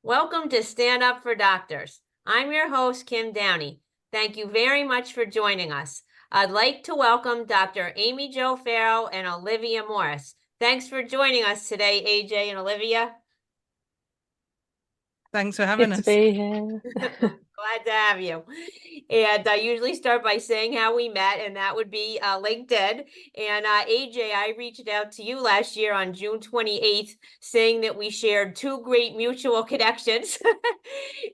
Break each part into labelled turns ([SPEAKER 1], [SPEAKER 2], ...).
[SPEAKER 1] Welcome to Stand Up for Doctors. I'm your host, Kim Downey. Thank you very much for joining us. I'd like to welcome Dr. Amy Jo Farrow and Olivia Morris. Thanks for joining us today, AJ and Olivia.
[SPEAKER 2] Thanks for having
[SPEAKER 3] Good
[SPEAKER 2] us.
[SPEAKER 3] to be here.
[SPEAKER 1] Glad to have you. And I usually start by saying how we met, and that would be LinkedIn. And AJ, I reached out to you last year on June 28th, saying that we shared two great mutual connections.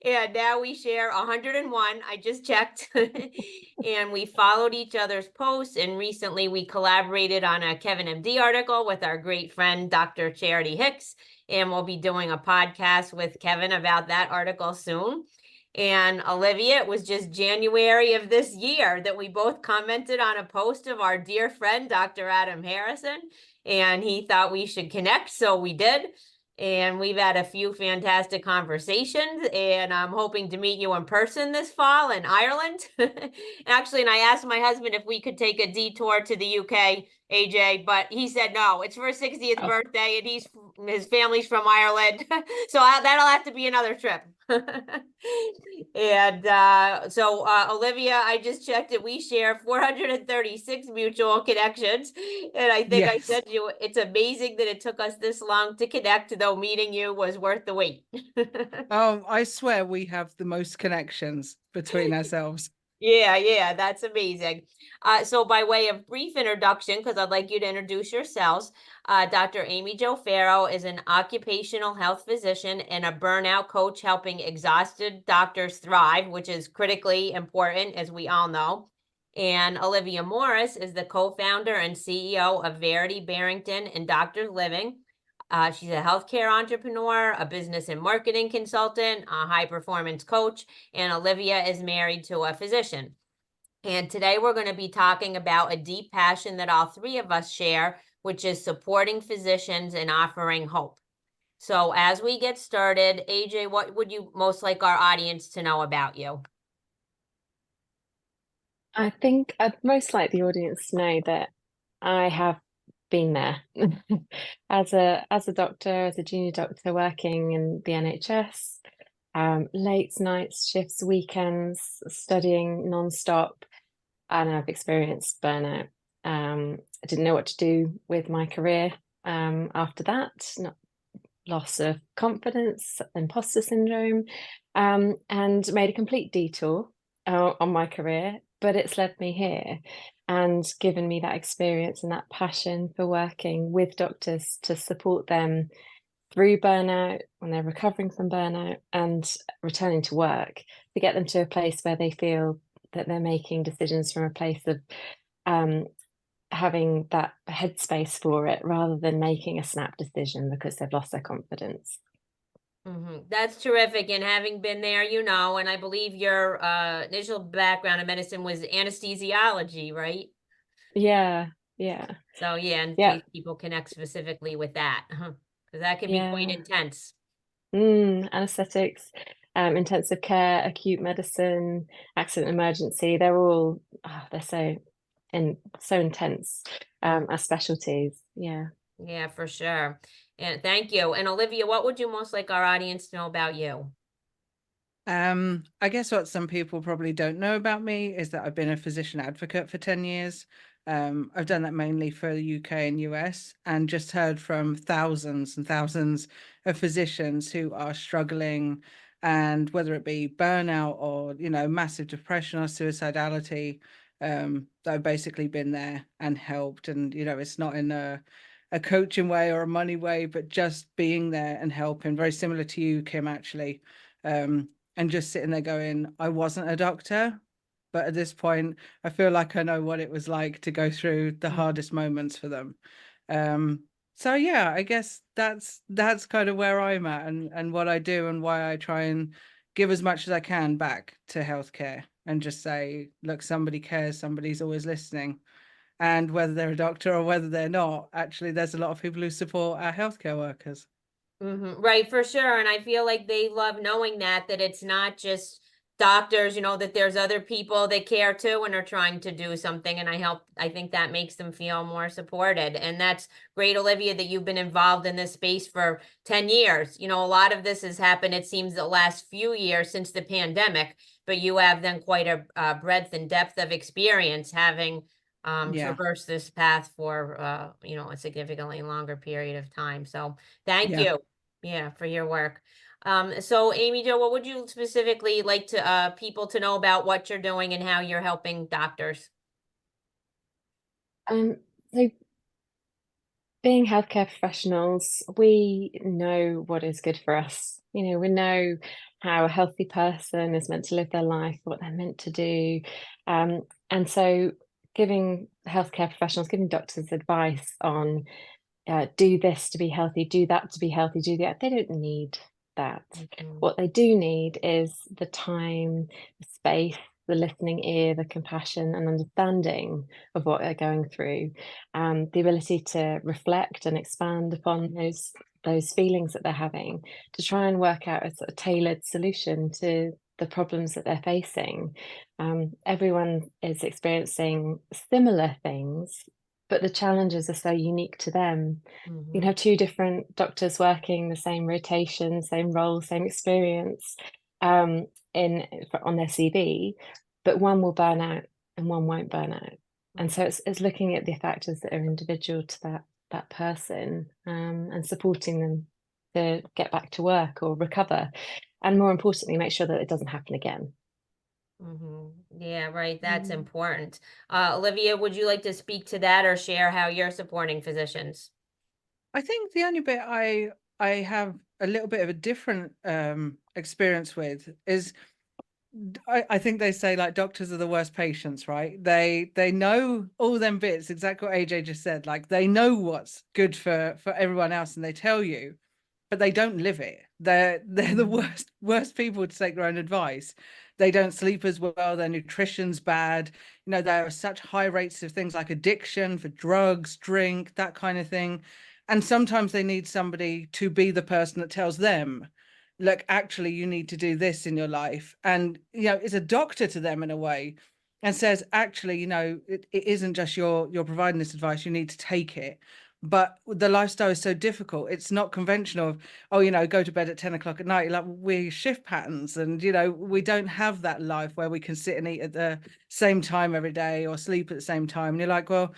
[SPEAKER 1] And now we share 101. I just checked. And we followed each other's posts. And recently we collaborated on a Kevin MD article with our great friend, Dr. Charity Hicks. And we'll be doing a podcast with Kevin about that article soon. And Olivia, it was just January of this year that we both commented on a post of our dear friend, Dr. Adam Harrison, and he thought we should connect, so we did. And we've had a few fantastic conversations, and I'm hoping to meet you in person this fall in Ireland. Actually, and I asked my husband if we could take a detour to the UK, AJ, but he said no. It's for his 60th birthday, and his family's from Ireland, so that'll have to be another trip. And Olivia, I just checked it. We share 436 mutual connections. And I think I said to you, it's amazing that it took us this long to connect, though meeting you was worth the wait.
[SPEAKER 2] Oh, I swear we have the most connections between ourselves.
[SPEAKER 1] Yeah, that's amazing. So by way of brief introduction, because I'd like you to introduce yourselves, Dr. Amy Jo Farrow is an occupational health physician and a burnout coach helping exhausted doctors thrive, which is critically important, as we all know. And Olivia Morris is the co-founder and CEO of Verity, Barrington, and Doctors Living. She's a healthcare entrepreneur, a business and marketing consultant, a high performance coach, and Olivia is married to a physician. And today we're going to be talking about a deep passion that all three of us share, which is supporting physicians and offering hope. So as we get started, AJ, what would you most like our audience to know about you?
[SPEAKER 3] I think I'd most like the audience to know that I have been there as a doctor, as a junior doctor working in the NHS, late nights, shifts, weekends, studying non-stop, and I've experienced burnout. I didn't know what to do with my career after that. Loss of confidence, imposter syndrome, and made a complete detour on my career, but it's led me here and given me that experience and that passion for working with doctors to support them through burnout, when they're recovering from burnout and returning to work, to get them to a place where they feel that they're making decisions from a place of having that headspace for it rather than making a snap decision because they've lost their confidence.
[SPEAKER 1] That's terrific. And having been there, and I believe your initial background in medicine was anesthesiology, right?
[SPEAKER 3] Yeah.
[SPEAKER 1] So in case people connect specifically with that, because that can be quite intense.
[SPEAKER 3] Anesthetics, intensive care, acute medicine, accident emergency, they're all they're so intense as specialties.
[SPEAKER 1] Yeah, for sure. And thank you. And Olivia, what would you most like our audience to know about you?
[SPEAKER 2] I guess what some people probably don't know about me is that I've been a physician advocate for 10 years. I've done that mainly for the UK and US, and just heard from thousands and thousands of physicians who are struggling, and whether it be burnout or, massive depression or suicidality, I've basically been there and helped. And, it's not in a coaching way or a money way, but just being there and helping, very similar to you, Kim, actually. And just sitting there going, I wasn't a doctor, but at this point, I feel like I know what it was like to go through the hardest moments for them. So yeah, I guess that's kind of where I'm at and what I do and why I try and give as much as I can back to healthcare and just say, look, somebody cares, somebody's always listening. And whether they're a doctor or whether they're not, actually, there's a lot of people who support our healthcare workers.
[SPEAKER 1] Right, for sure. And I feel like they love knowing that it's not just doctors, you know, that there's other people that care too and are trying to do something. And I think that makes them feel more supported. And that's great, Olivia, that you've been involved in this space for 10 years. You know, a lot of this has happened, it seems, the last few years since the pandemic, but you have then quite a breadth and depth of experience having
[SPEAKER 2] Yeah,
[SPEAKER 1] traversed this path for, you know, a significantly longer period of time. So thank
[SPEAKER 2] yeah.
[SPEAKER 1] you, yeah, for your work. So Amy Jo, what would you specifically like to people to know about what you're doing and how you're helping doctors?
[SPEAKER 3] So being healthcare professionals, we know what is good for us. You know, we know how a healthy person is meant to live their life, what they're meant to do. And so giving healthcare professionals, giving doctors advice on do this to be healthy, do that to be healthy, do that. They don't need that. What they do need is the time, the space, the listening ear, the compassion and understanding of what they're going through, the ability to reflect and expand upon those feelings that they're having, to try and work out a sort of tailored solution to the problems that they're facing. Everyone is experiencing similar things, but the challenges are so unique to them. You can have two different doctors working the same rotation, same role, same experience on their CV, but one will burn out and one won't burn out. And so it's looking at the factors that are individual to that person, and supporting them to get back to work or recover, and more importantly, make sure that it doesn't happen again.
[SPEAKER 1] Yeah, right. That's important. Olivia, would you like to speak to that or share how you're supporting physicians?
[SPEAKER 2] I think the only bit I have a little bit of a different experience with is I think they say like doctors are the worst patients, right? They know all them bits, exactly what AJ just said. Like they know what's good for everyone else and they tell you, but they don't live it. They're the worst people to take their own advice. They don't sleep as well, their nutrition's bad. You know, there are such high rates of things like addiction for drugs, drink, that kind of thing. And sometimes they need somebody to be the person that tells them, look, actually, you need to do this in your life. And, you know, is a doctor to them in a way and says, actually, you know, it isn't just you're providing this advice, you need to take it. But the lifestyle is so difficult. It's not conventional of, oh, you know, go to bed at 10 o'clock at night. Like we shift patterns and, you know, we don't have that life where we can sit and eat at the same time every day or sleep at the same time. And you're like, well,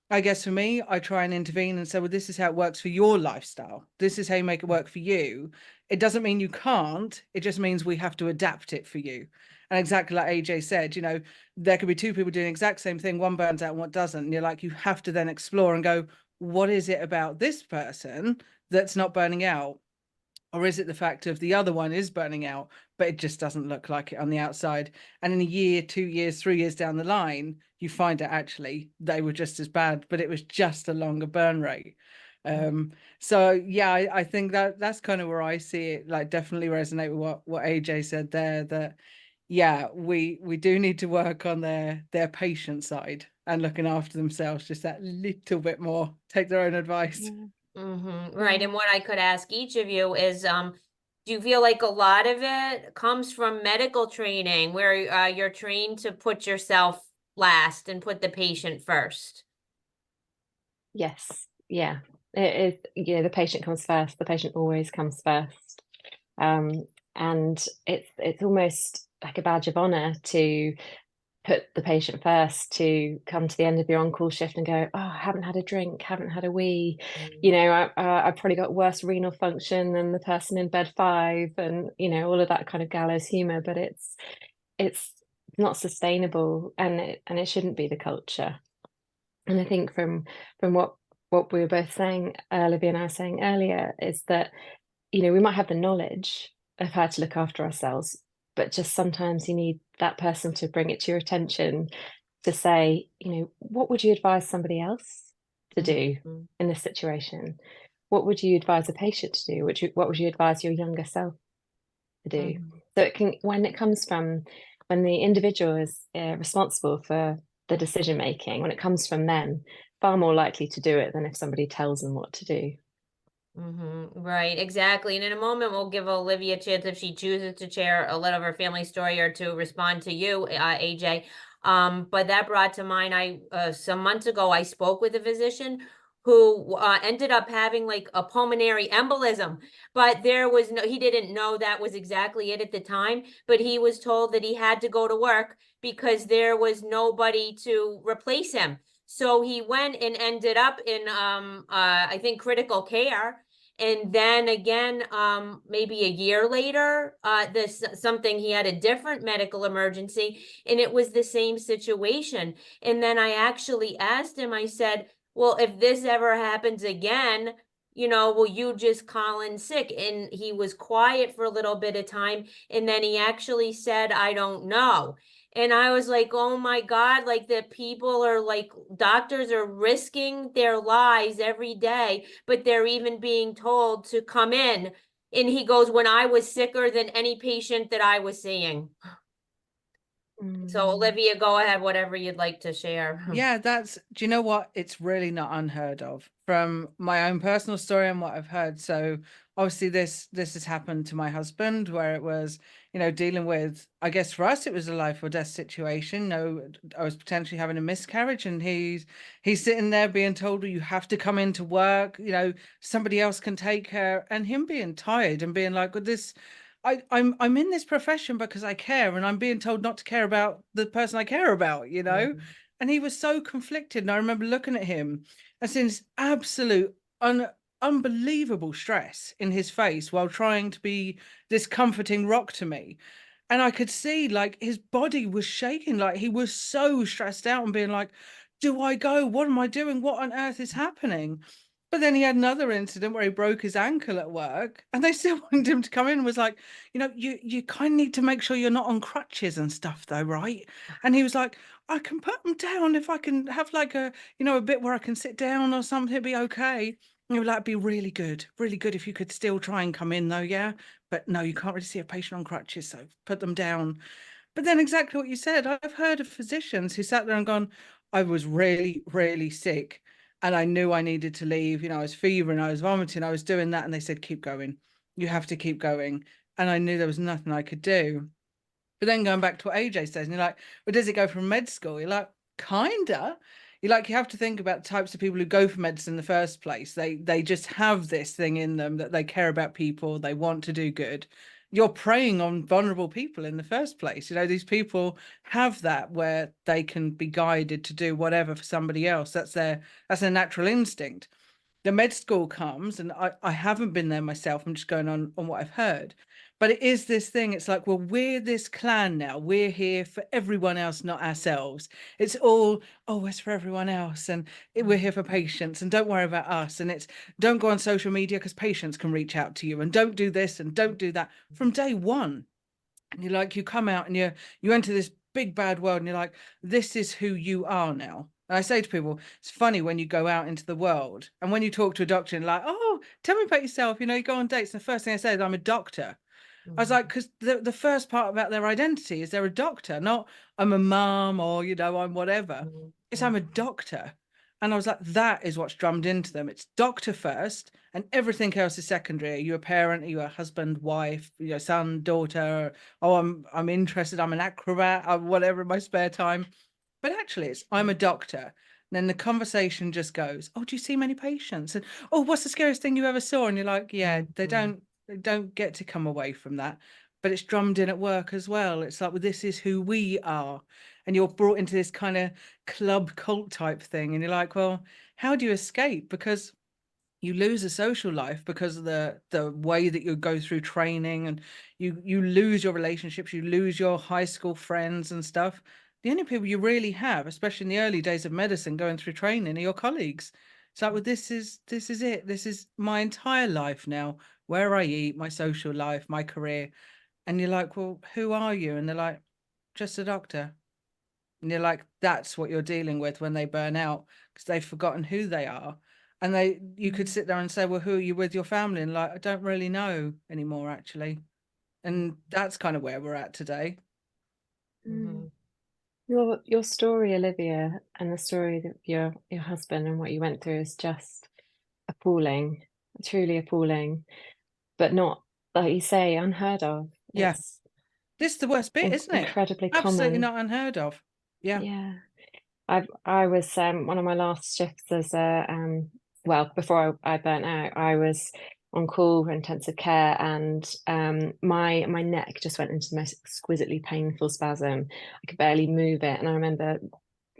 [SPEAKER 2] I guess for me, I try and intervene and say, well, this is how it works for your lifestyle. This is how you make it work for you. It doesn't mean you can't. It just means we have to adapt it for you. And exactly like AJ said, you know, there could be two people doing the exact same thing. One burns out and one doesn't. And you're like, you have to then explore and go, what is it about this person that's not burning out? Or is it the fact of the other one is burning out, but it just doesn't look like it on the outside? And in a year, 2 years, 3 years down the line, you find out actually they were just as bad, but it was just a longer burn rate. So yeah, I think that's kind of where I see it, like definitely resonate with what AJ said there, that yeah, we do need to work on their patient side and looking after themselves just that little bit more, take their own advice.
[SPEAKER 1] Right. And what I could ask each of you is, do you feel like a lot of it comes from medical training where you're trained to put yourself last and put the patient first?
[SPEAKER 3] Yes, yeah. It is, you know, the patient comes first. The patient always comes first. And it's almost like a badge of honor to put the patient first, to come to the end of your on-call shift and go, oh, I haven't had a drink, haven't had a wee, you know, I've probably got worse renal function than the person in bed 5, and you know, all of that kind of gallows humor. But it's not sustainable, and it shouldn't be the culture. And I think from what we were both saying, Olivia and I were saying earlier, is that, you know, we might have the knowledge of how to look after ourselves, but just sometimes you need that person to bring it to your attention, to say, you know, what would you advise somebody else to do in this situation? What would you advise a patient to do? What would you advise your younger self to do? So it can, when it comes from, when the individual is responsible for the decision making, when it comes from them, far more likely to do it than if somebody tells them what to do.
[SPEAKER 1] Right, exactly. And in a moment, we'll give Olivia a chance if she chooses to share a little of her family story or to respond to you, AJ. But that brought to mind, some months ago, I spoke with a physician who ended up having like a pulmonary embolism, but he didn't know that was exactly it at the time, but he was told that he had to go to work because there was nobody to replace him. So he went and ended up in, I think, critical care. And then again, maybe a year later, he had a different medical emergency, and it was the same situation. And then I actually asked him, I said, well, if this ever happens again, will you just call in sick? And he was quiet for a little bit of time, and then he actually said, I don't know. And I was like, oh my God, like that people are like, doctors are risking their lives every day, but they're even being told to come in. And he goes, when I was sicker than any patient that I was seeing. So Olivia, go ahead, whatever you'd like to share.
[SPEAKER 2] Yeah, do you know what? It's really not unheard of from my own personal story and what I've heard. So obviously this has happened to my husband where it was, dealing with, I guess for us, it was a life or death situation. No, I was potentially having a miscarriage and he's sitting there being told, well, you have to come into work, somebody else can take her, and him being tired and being like, well, I'm in this profession because I care, and I'm being told not to care about the person I care about. And he was so conflicted. And I remember looking at him and seeing this absolute unbelievable stress in his face while trying to be this comforting rock to me. And I could see like his body was shaking, like he was so stressed out and being like, do I go? What am I doing? What on earth is happening? But then he had another incident where he broke his ankle at work and they still wanted him to come in and was like, you kind of need to make sure you're not on crutches and stuff though, right? And he was like, I can put them down if I can have like a bit where I can sit down or something, it'd be okay. And he was like, it'd be really good if you could still try and come in though, yeah? But no, you can't really see a patient on crutches, so put them down. But then exactly what you said, I've heard of physicians who sat there and gone, I was really, really sick and I knew I needed to leave. I was fevering, I was vomiting, I was doing that. And they said, keep going. You have to keep going. And I knew there was nothing I could do. But then going back to what AJ says, and you're like, well, does it go from med school? You're like, kinda. You have to think about the types of people who go for medicine in the first place. They just have this thing in them that they care about people, they want to do good. You're preying on vulnerable people in the first place. These people have that where they can be guided to do whatever for somebody else. That's their natural instinct. The med school comes, and I haven't been there myself. I'm just going on what I've heard. But it is this thing. It's like, well, we're this clan now. We're here for everyone else, not ourselves. It's all, oh, it's for everyone else. And we're here for patients, and don't worry about us. And it's don't go on social media because patients can reach out to you, and don't do this and don't do that from day one. And you come out and you enter this big bad world and you're like, this is who you are now. And I say to people, it's funny when you go out into the world and when you talk to a doctor and like, oh, tell me about yourself. You go on dates. And the first thing I say is I'm a doctor. I was like, because the first part about their identity is they're a doctor, not I'm a mom or, I'm whatever. It's I'm a doctor. And I was like, that is what's drummed into them. It's doctor first and everything else is secondary. Are you a parent? Are you a husband, wife, son, daughter? Oh, I'm interested. I'm an acrobat or whatever in my spare time. But actually it's I'm a doctor. And then the conversation just goes, oh, do you see many patients? And oh, what's the scariest thing you ever saw? And you're like, yeah, they don't get to come away from that. But it's drummed in at work as well. It's like, well, this is who we are. And you're brought into this kind of club cult type thing. And you're like, well, how do you escape? Because you lose a social life because of the way that you go through training, and you lose your relationships, you lose your high school friends and stuff. The only people you really have, especially in the early days of medicine going through training, are your colleagues. It's like, well, this is it. This is my entire life now, where I eat, my social life, my career. And you're like, well, who are you? And they're like, just a doctor. And you're like, that's what you're dealing with when they burn out, because they've forgotten who they are. And you could sit there and say, well, who are you with, your family? And like, I don't really know anymore, actually. And that's kind of where we're at today.
[SPEAKER 3] Your story, Olivia, and the story of your husband and what you went through is just appalling. truly appalling, but not, like you say, unheard of.
[SPEAKER 2] Yeah.
[SPEAKER 3] It's
[SPEAKER 2] This is the worst bit, isn't it?
[SPEAKER 3] incredibly
[SPEAKER 2] Absolutely
[SPEAKER 3] common.
[SPEAKER 2] not unheard of. Yeah.
[SPEAKER 3] Yeah. I was one of my last shifts as a well, before I burnt out, I was on call for intensive care, and my neck just went into the most exquisitely painful spasm. I could barely move it, and I remember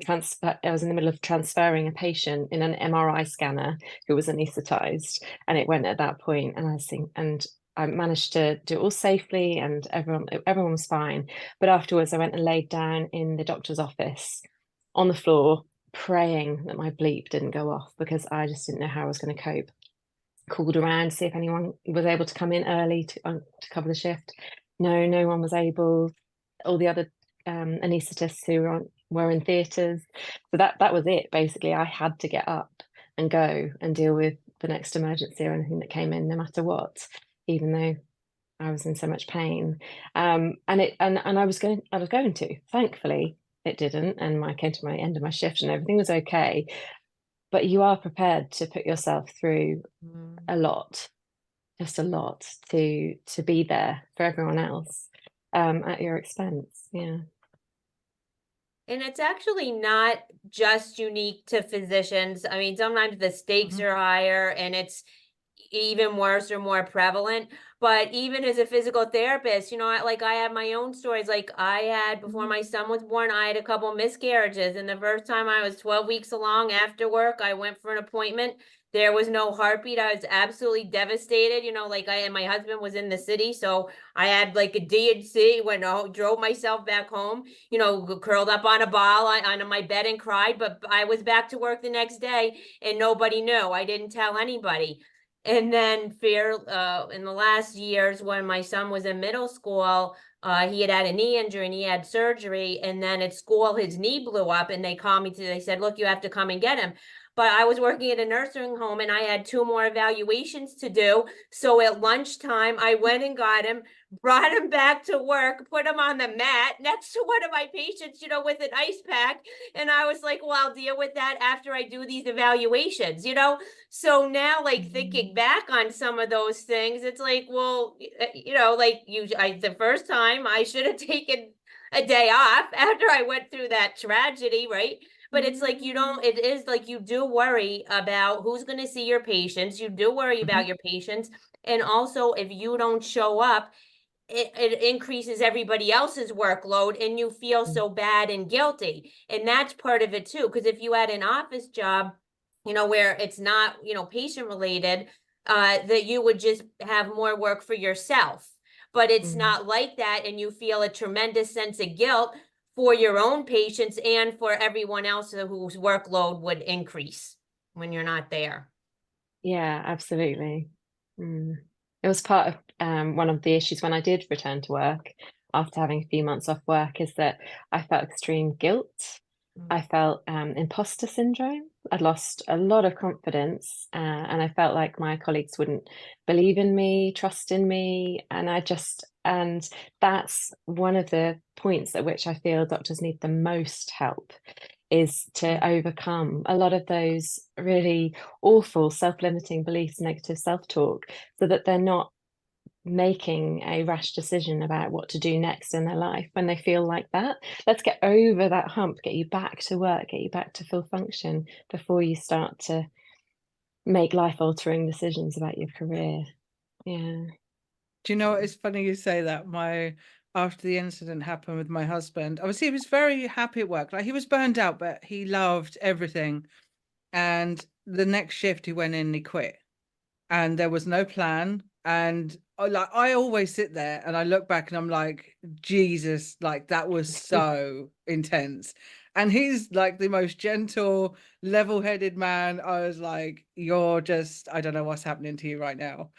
[SPEAKER 3] I was in the middle of transferring a patient in an MRI scanner who was anaesthetized, and it went at that point, and I was thinking, and I managed to do it all safely, and everyone was fine. But afterwards, I went and laid down in the doctor's office on the floor, praying that my bleep didn't go off, because I just didn't know how I was going to cope. Called around to see if anyone was able to come in early to cover the shift. No one was able. All the other anaesthetists who were in theatres. So that was it, basically. I had to get up and go and deal with the next emergency or anything that came in, no matter what, even though I was in so much pain. And I was going to. Thankfully, it didn't, and I came to my end of my shift and everything was okay. But you are prepared to put yourself through a lot, just a lot, to be there for everyone else at your expense. Yeah.
[SPEAKER 1] And it's actually not just unique to physicians. I mean, sometimes the stakes are higher and it's even worse or more prevalent. But even as a physical therapist, I have my own stories. Like I had, before my son was born, I had a couple miscarriages. And the first time I was 12 weeks along after work, I went for an appointment. There was no heartbeat. I was absolutely devastated. And my husband was in the city. So I had like a D&C, drove myself back home, curled up on a ball on my bed and cried. But I was back to work the next day and nobody knew. I didn't tell anybody. And then in the last years when my son was in middle school, he had a knee injury and he had surgery. And then at school, his knee blew up and they called me they said, look, you have to come and get him. But I was working at a nursing home and I had 2 more evaluations to do. So at lunchtime, I went and got him, brought him back to work, put him on the mat next to one of my patients, with an ice pack. And I was like, well, I'll deal with that after I do these evaluations, So now, like thinking back on some of those things, it's like, well, the first time I should have taken a day off after I went through that tragedy, right? But it's like it is like you do worry about who's going to see your patients. You do worry about your patients. And also, if you don't show up, it increases everybody else's workload and you feel so bad and guilty. And that's part of it too. Because if you had an office job, where it's not, patient related, that you would just have more work for yourself. But it's not like that. And you feel a tremendous sense of guilt for your own patients and for everyone else whose workload would increase when you're not there.
[SPEAKER 3] Yeah, absolutely. It was part of one of the issues when I did return to work after having a few months off work, is that I felt extreme guilt. I felt imposter syndrome. I'd lost a lot of confidence, and I felt like my colleagues wouldn't believe in me, trust in me, and that's one of the points at which I feel doctors need the most help, is to overcome a lot of those really awful self-limiting beliefs, negative self-talk, so that they're not making a rash decision about what to do next in their life when they feel like that. Let's get over that hump, get you back to work, get you back to full function before you start to make life-altering decisions about your career. Yeah.
[SPEAKER 2] Do you know what? It's funny you say that. After the incident happened with my husband, obviously he was very happy at work. Like he was burned out, but he loved everything. And the next shift he went in and he quit. And there was no plan. And I always sit there and I look back and I'm like, Jesus, like that was so intense. And he's like the most gentle, level-headed man. I was like, you're just, I don't know what's happening to you right now.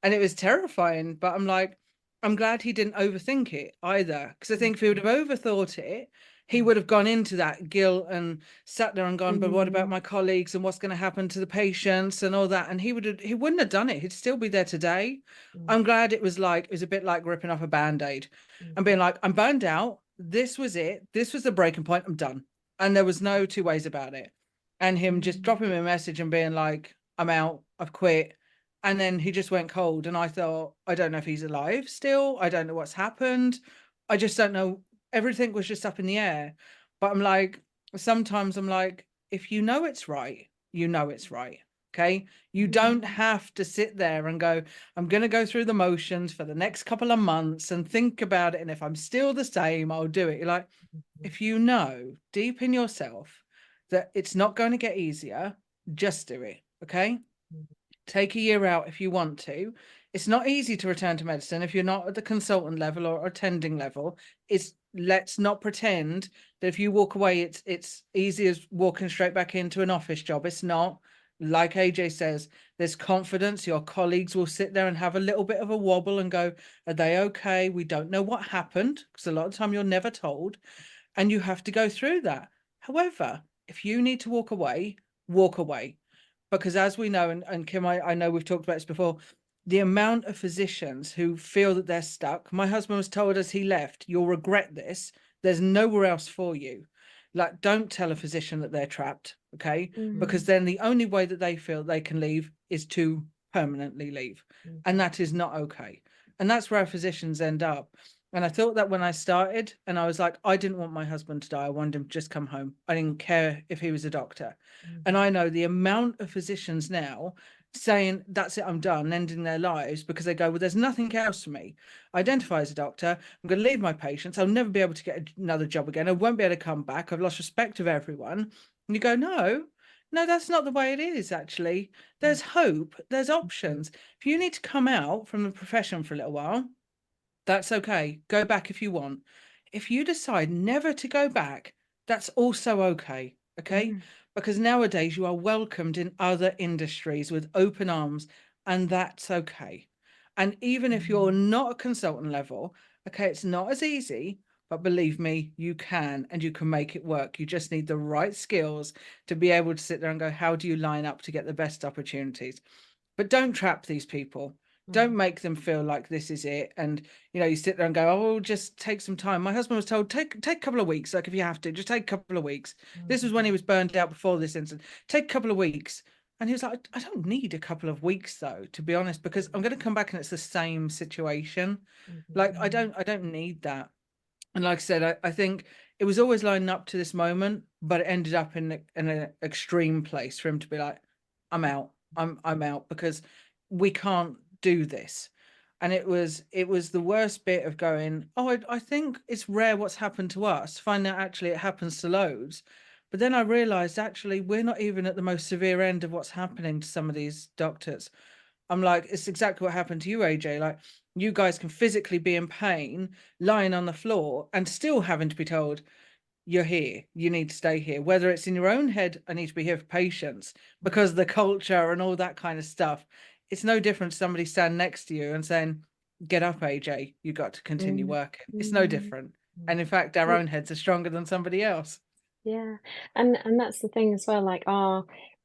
[SPEAKER 2] And it was terrifying, but I'm like, I'm glad he didn't overthink it either. Because I think if he would have overthought it, he would have gone into that guilt and sat there and gone, but what about my colleagues and what's going to happen to the patients and all that? And he wouldn't have done it. He'd still be there today. I'm glad it was a bit like ripping off a Band-Aid and being like, I'm burned out. This was it. This was the breaking point. I'm done. And there was no 2 ways about it. And him just dropping me a message and being like, I'm out. I've quit. And then he just went cold. And I thought, I don't know if he's alive still. I don't know what's happened. I just don't know. Everything was just up in the air. But I'm like, sometimes I'm like, if you know it's right, you know it's right. Okay. You don't have to sit there and go, I'm going to go through the motions for the next couple of months and think about it. And if I'm still the same, I'll do it. You're like, if you know deep in yourself that it's not going to get easier, just do it. Okay. Take a year out if you want to. It's not easy to return to medicine if you're not at the consultant level or attending level. Let's not pretend that if you walk away, it's easy as walking straight back into an office job. It's not. Like AJ says, there's confidence. Your colleagues will sit there and have a little bit of a wobble and go, are they okay? We don't know what happened, because a lot of the time you're never told, and you have to go through that. However, if you need to walk away, walk away. Because as we know, and Kim, I know we've talked about this before, the amount of physicians who feel that they're stuck. My husband was told as he left, you'll regret this. There's nowhere else for you. Like, don't tell a physician that they're trapped, okay? Because then the only way that they feel they can leave is to permanently leave. And that is not okay. And that's where our physicians end up. And I thought that when I started, and I was like, I didn't want my husband to die. I wanted him to just come home. I didn't care if he was a doctor. And I know the amount of physicians now saying, that's it, I'm done, ending their lives, because they go, well, there's nothing else for me. I identify as a doctor. I'm going to leave my patients. I'll never be able to get another job again. I won't be able to come back. I've lost respect of everyone. And you go, no, that's not the way it is, actually. There's hope. There's options. If you need to come out from the profession for a little while, that's okay. Go back if you want. If you decide never to go back, that's also okay. Okay. Because nowadays you are welcomed in other industries with open arms, and that's okay. And even if you're not a consultant level, okay, it's not as easy, but believe me, you can, and you can make it work. You just need the right skills to be able to sit there and go, how do you line up to get the best opportunities? But don't trap these people. Don't make them feel like this is it. And, you sit there and go, oh, just take some time. My husband was told, take a couple of weeks. Like, if you have to, just take a couple of weeks. This was when he was burned out before this incident. Take a couple of weeks. And he was like, I don't need a couple of weeks, though, to be honest, because I'm going to come back and it's the same situation. Like, I don't need that. And like I said, I think it was always lining up to this moment, but it ended up in an extreme place for him to be like, I'm out. I'm out, because we can't do this. And it was the worst bit of going, oh, I think it's rare what's happened to us. Find out actually it happens to loads. But then I realized actually we're not even at the most severe end of what's happening to some of these doctors. I'm like, it's exactly what happened to you, AJ. Like, you guys can physically be in pain, lying on the floor, and still having to be told, you're here, you need to stay here. Whether it's in your own head, I need to be here for patients, because the culture and all that kind of stuff. It's no different to somebody standing next to you and saying, get up, AJ, you got to continue working. It's no different. And in fact, our own heads are stronger than somebody else.
[SPEAKER 3] Yeah, and that's the thing as well, like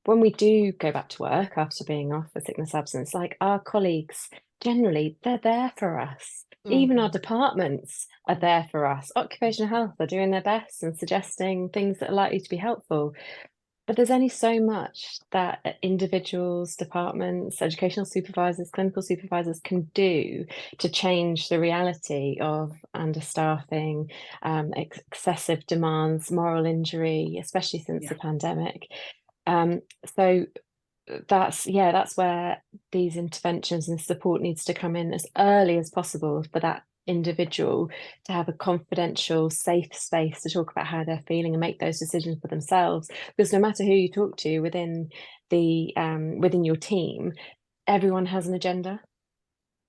[SPEAKER 3] when we do go back to work after being off for sickness absence, like our colleagues, generally they're there for us. Even our departments are there for us. Occupational health are doing their best and suggesting things that are likely to be helpful. But there's only so much that individuals, departments, educational supervisors, clinical supervisors can do to change the reality of understaffing, excessive demands, moral injury, especially since the pandemic. So that's where these interventions and support needs to come in as early as possible for that individual to have a confidential, safe space to talk about how they're feeling and make those decisions for themselves. Because no matter who you talk to within your team, everyone has an agenda.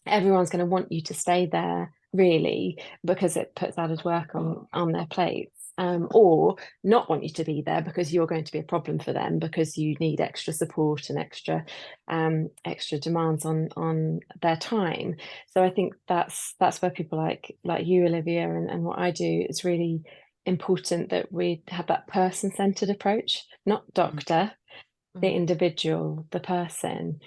[SPEAKER 3] Everyone's going to want you to stay there, really, because it puts added work on their plates. Or not want you to be there because you're going to be a problem for them, because you need extra support and extra demands on their time. So I think that's where people like you, Olivia, and what I do, it's really important that we have that person-centered approach, not doctor, the individual, the person.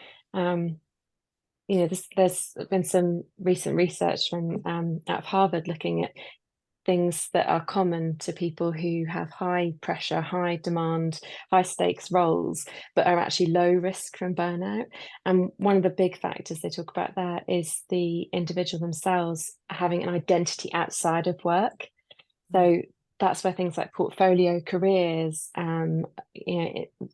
[SPEAKER 3] There's been some recent research from out of Harvard looking at things that are common to people who have high pressure, high demand, high stakes roles, but are actually low risk from burnout. And one of the big factors they talk about there is the individual themselves having an identity outside of work. So that's where things like portfolio careers,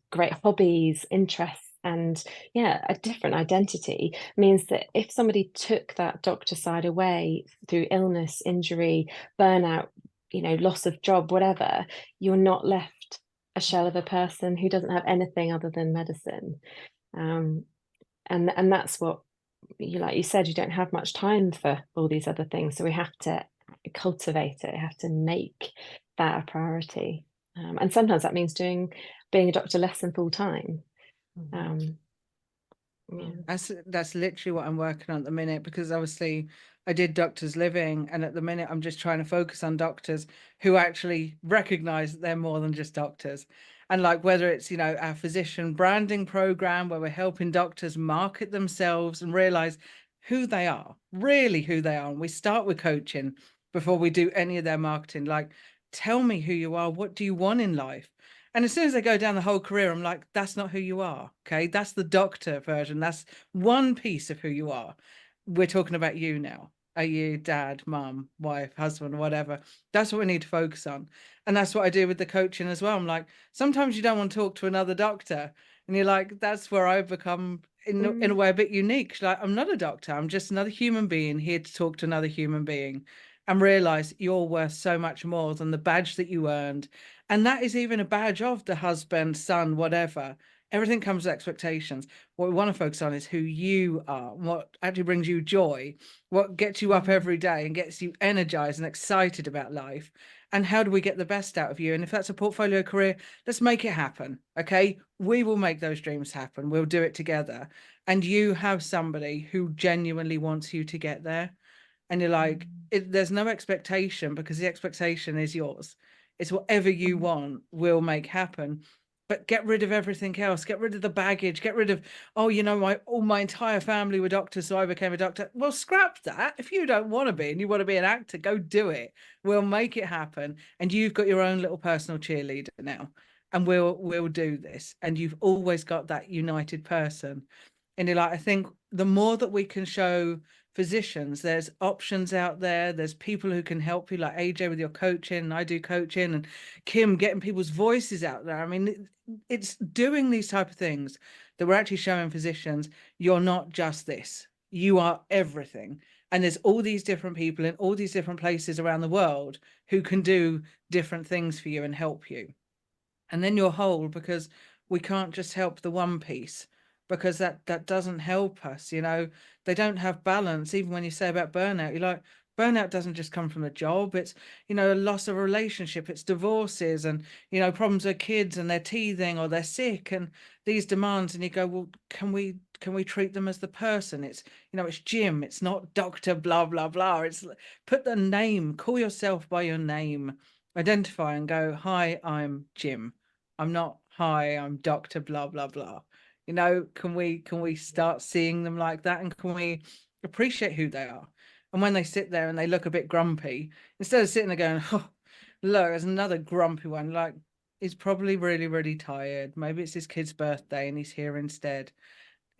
[SPEAKER 3] great hobbies, interests, and a different identity means that if somebody took that doctor side away through illness, injury, burnout, loss of job, whatever, you're not left a shell of a person who doesn't have anything other than medicine. And that's what, like you said, you don't have much time for all these other things. So we have to cultivate it, have to make that a priority. And sometimes that means being a doctor less than full time.
[SPEAKER 2] That's literally what I'm working on at the minute, because obviously I did doctors living, and at the minute I'm just trying to focus on doctors who actually recognize that they're more than just doctors. And like, whether it's, our physician branding program where we're helping doctors market themselves and realize who they are, really who they are. And we start with coaching before we do any of their marketing. Like, tell me who you are. What do you want in life? And as soon as they go down the whole career, I'm like, that's not who you are. Okay. That's the doctor version. That's one piece of who you are. We're talking about you now. Are you dad, mum, wife, husband, whatever? That's what we need to focus on. And that's what I do with the coaching as well. I'm like, sometimes you don't want to talk to another doctor. And you're like, that's where I've become in a way a bit unique. Like, I'm not a doctor. I'm just another human being here to talk to another human being and realize you're worth so much more than the badge that you earned. And that is even a badge of the husband, son, whatever. Everything comes with expectations. What we want to focus on is who you are, what actually brings you joy, what gets you up every day and gets you energized and excited about life. And how do we get the best out of you? And if that's a portfolio career, let's make it happen. Okay. We will make those dreams happen. We'll do it together. And you have somebody who genuinely wants you to get there. And you're like, there's no expectation, because the expectation is yours. It's whatever you want will make happen. But get rid of everything else. Get rid of the baggage. Get rid of, my entire family were doctors, so I became a doctor. Well, scrap that. If you don't want to be and you want to be an actor, go do it. We'll make it happen. And you've got your own little personal cheerleader now. And we'll do this. And you've always got that united person. And you're like, I think the more that we can show physicians, there's options out there, there's people who can help you, like AJ with your coaching, and I do coaching, and Kim getting people's voices out there. I mean, it's doing these type of things that we're actually showing physicians, you're not just this, you are everything. And there's all these different people in all these different places around the world who can do different things for you and help you. And then you're whole, because we can't just help the one piece, because that doesn't help us. They don't have balance. Even when you say about burnout, you're like, burnout doesn't just come from a job. It's, a loss of a relationship, it's divorces and, problems with kids and they're teething or they're sick and these demands. And you go, well, can we treat them as the person? It's, it's Jim, it's not Dr. blah, blah, blah. It's put the name, call yourself by your name, identify and go, hi, I'm Jim. I'm not, hi, I'm Dr. blah, blah, blah. Can we start seeing them like that, and can we appreciate who they are? And when they sit there and they look a bit grumpy, instead of sitting there going, oh, look, there's another grumpy one, like, he's probably really, really tired. Maybe it's his kid's birthday and he's here instead.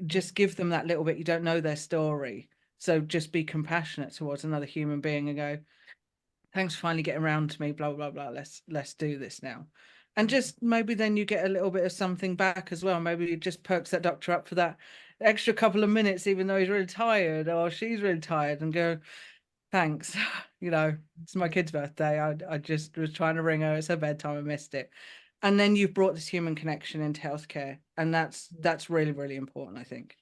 [SPEAKER 2] Just give them that little bit. You don't know their story. So just be compassionate towards another human being and go, thanks for finally getting around to me, blah, blah, blah. Let's do this now. And just maybe then you get a little bit of something back as well. Maybe it just perks that doctor up for that extra couple of minutes, even though he's really tired or she's really tired, and go, thanks. It's my kid's birthday. I just was trying to ring her. It's her bedtime. I missed it. And then you've brought this human connection into healthcare. And that's really, really important, I think.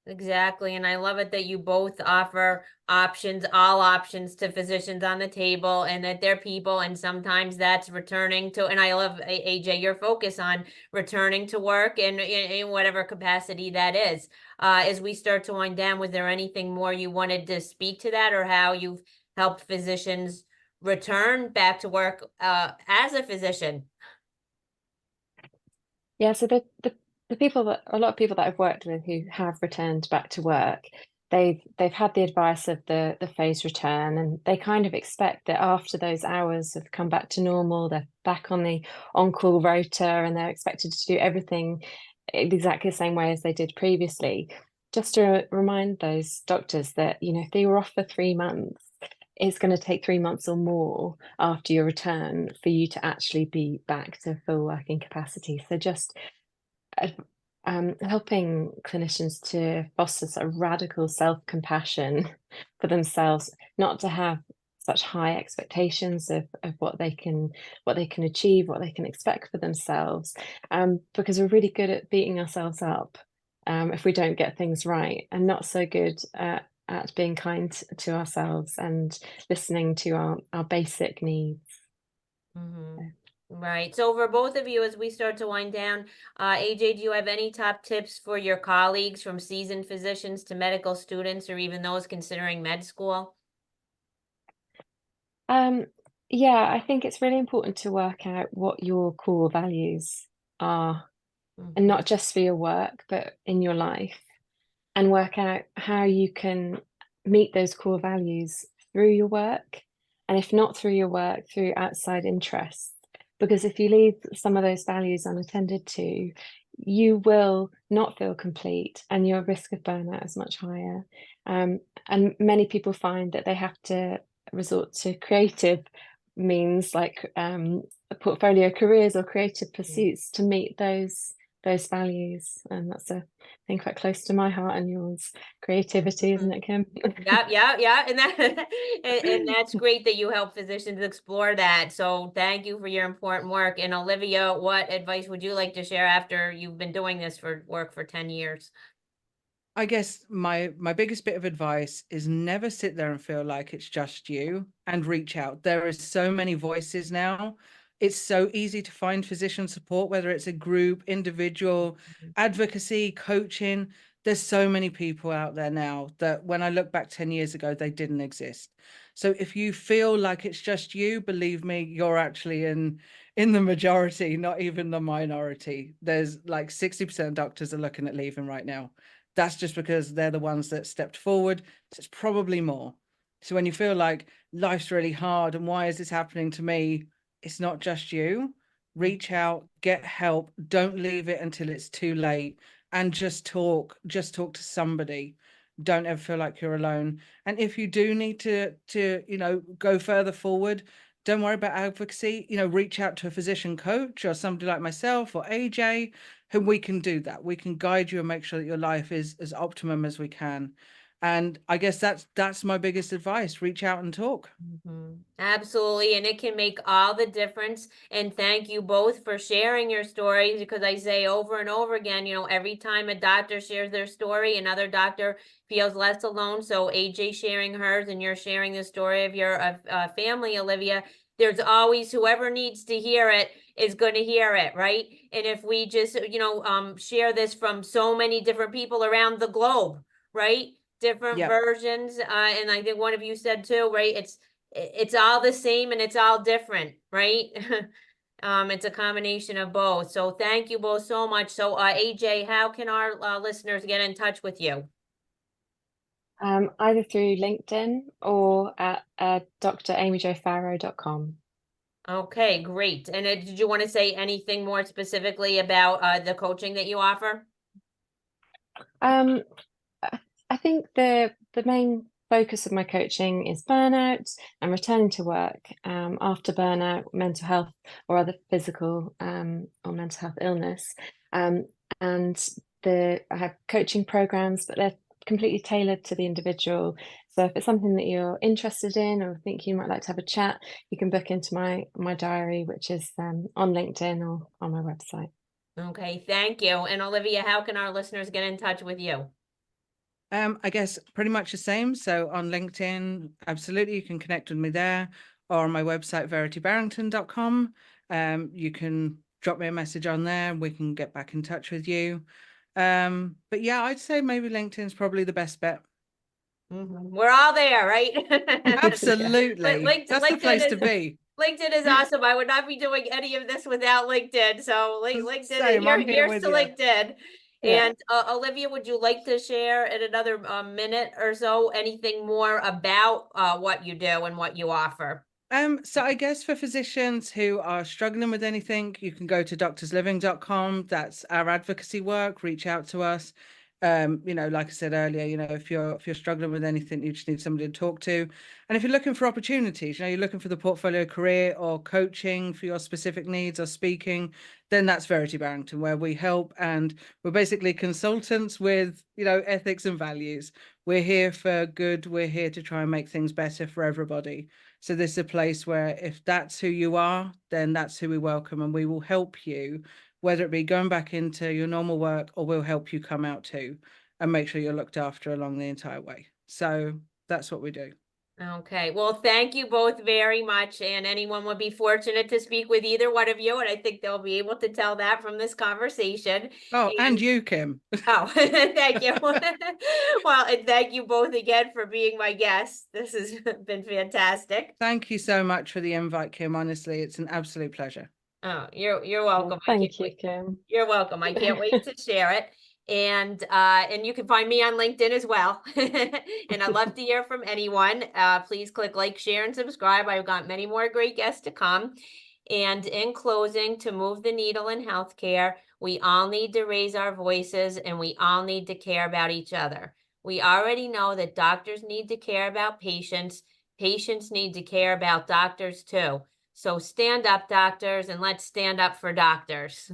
[SPEAKER 1] Exactly. And I love it that you both offer options, all options to physicians on the table, and that they're people. And sometimes that's returning to, and I love, AJ, your focus on returning to work in whatever capacity that is. As we start to wind down, was there anything more you wanted to speak to that, or how you've helped physicians return back to work as a physician?
[SPEAKER 3] Yeah, so the people a lot of people that I've worked with who have returned back to work, they've had the advice of the phase return, and they kind of expect that after those hours have come back to normal, they're back on the on-call rota, and they're expected to do everything exactly the same way as they did previously. Just to remind those doctors that, you know, if they were off for 3 months, it's going to take 3 months or more after your return for you to actually be back to full working capacity. So just helping clinicians to foster sort of radical self-compassion for themselves, not to have such high expectations of what they can achieve, what they can expect for themselves, because we're really good at beating ourselves up if we don't get things right, and not so good at being kind to ourselves and listening to our basic needs.
[SPEAKER 1] Right. So for both of you, as we start to wind down, AJ, do you have any top tips for your colleagues, from seasoned physicians to medical students, or even those considering med school?
[SPEAKER 3] Yeah, I think it's really important to work out what your core values are, and not just for your work, but in your life, and work out how you can meet those core values through your work, and if not through your work, through outside interests. Because if you leave some of those values unattended to, you will not feel complete, and your risk of burnout is much higher. And many people find that they have to resort to creative means, like portfolio careers or creative pursuits, to meet those values. And that's a thing quite close to my heart and yours, creativity, isn't it, Kim?
[SPEAKER 1] Yeah. And that and that's great that you help physicians explore that. So thank you for your important work. And Olivia, what advice would you like to share after you've been doing this work for 10 years?
[SPEAKER 2] I guess my biggest bit of advice is never sit there and feel like it's just you, and reach out. There are so many voices now. It's so easy to find physician support, whether it's a group, individual, advocacy, coaching. There's so many people out there now that when I look back 10 years ago, they didn't exist. So if you feel like it's just you, believe me, you're actually in the majority, not even the minority. There's like 60% of doctors are looking at leaving right now. That's just because they're the ones that stepped forward. So it's probably more. So when you feel like life's really hard and why is this happening to me? It's not just you. Reach out, get help. Don't leave it until it's too late, and just talk to somebody. Don't ever feel like you're alone. And if you do need to go further forward, don't worry about advocacy. Reach out to a physician coach or somebody like myself or AJ, who we can do that. We can guide you and make sure that your life is as optimum as we can. And I guess that's my biggest advice. Reach out and talk.
[SPEAKER 1] Absolutely. And it can make all the difference. And thank you both for sharing your stories, because I say over and over again, every time a doctor shares their story, another doctor feels less alone. So AJ sharing hers, and you're sharing the story of your family, Olivia, there's always whoever needs to hear it is going to hear it, right? And if we just, share this from so many different people around the globe, right? Different versions. And I think one of you said too, right? It's all the same and it's all different, right? It's a combination of both. So thank you both so much. So AJ, how can our listeners get in touch with you?
[SPEAKER 3] Either through LinkedIn or at dramyjofarrow.com.
[SPEAKER 1] Okay, great. And did you want to say anything more specifically about the coaching that you offer?
[SPEAKER 3] I think the main focus of my coaching is burnout and returning to work after burnout, mental health, or other physical or mental health illness. And I have coaching programs, but they're completely tailored to the individual. So if it's something that you're interested in or think you might like to have a chat, you can book into my diary, which is on LinkedIn or on my website.
[SPEAKER 1] Okay, thank you. And Olivia, how can our listeners get in touch with you?
[SPEAKER 2] I guess pretty much the same. So on LinkedIn, absolutely, you can connect with me there, or on my website, veritybarrington.com. You can drop me a message on there and we can get back in touch with you. But yeah, I'd say maybe LinkedIn's probably the best bet.
[SPEAKER 1] We're all there, right?
[SPEAKER 2] Absolutely. That's the place to be.
[SPEAKER 1] LinkedIn is awesome. I would not be doing any of this without LinkedIn. So LinkedIn,
[SPEAKER 2] Same, I'm here
[SPEAKER 1] here's
[SPEAKER 2] with
[SPEAKER 1] to
[SPEAKER 2] you.
[SPEAKER 1] LinkedIn.
[SPEAKER 3] Yeah.
[SPEAKER 1] And Olivia, would you like to share in another minute or so anything more about what you do and what you offer?
[SPEAKER 2] So I guess for physicians who are struggling with anything, you can go to doctorsliving.com. That's our advocacy work. Reach out to us. Like I said earlier, if you're struggling with anything, you just need somebody to talk to. And if you're looking for opportunities, you're looking for the portfolio career or coaching for your specific needs or speaking, then that's Verity Barrington, where we help, and we're basically consultants with, ethics and values. We're here for good. We're here to try and make things better for everybody. So this is a place where if that's who you are, then that's who we welcome, and we will help you, whether it be going back into your normal work, or we'll help you come out too and make sure you're looked after along the entire way. So that's what we do.
[SPEAKER 1] Okay, well, thank you both very much. And anyone would be fortunate to speak with either one of you. And I think they'll be able to tell that from this conversation.
[SPEAKER 2] Oh, and you, Kim.
[SPEAKER 1] Oh, thank you. Well, and thank you both again for being my guests. This has been fantastic.
[SPEAKER 2] Thank you so much for the invite, Kim. Honestly, it's an absolute pleasure.
[SPEAKER 1] Oh, you're welcome. I can't
[SPEAKER 3] Thank you,
[SPEAKER 1] wait.
[SPEAKER 3] Kim.
[SPEAKER 1] You're welcome. I can't wait to share it. And you can find me on LinkedIn as well. And I'd love to hear from anyone. Please click like, share, and subscribe. I've got many more great guests to come. And in closing, to move the needle in healthcare, we all need to raise our voices, and we all need to care about each other. We already know that doctors need to care about patients. Patients need to care about doctors too. So stand up, doctors, and let's stand up for doctors.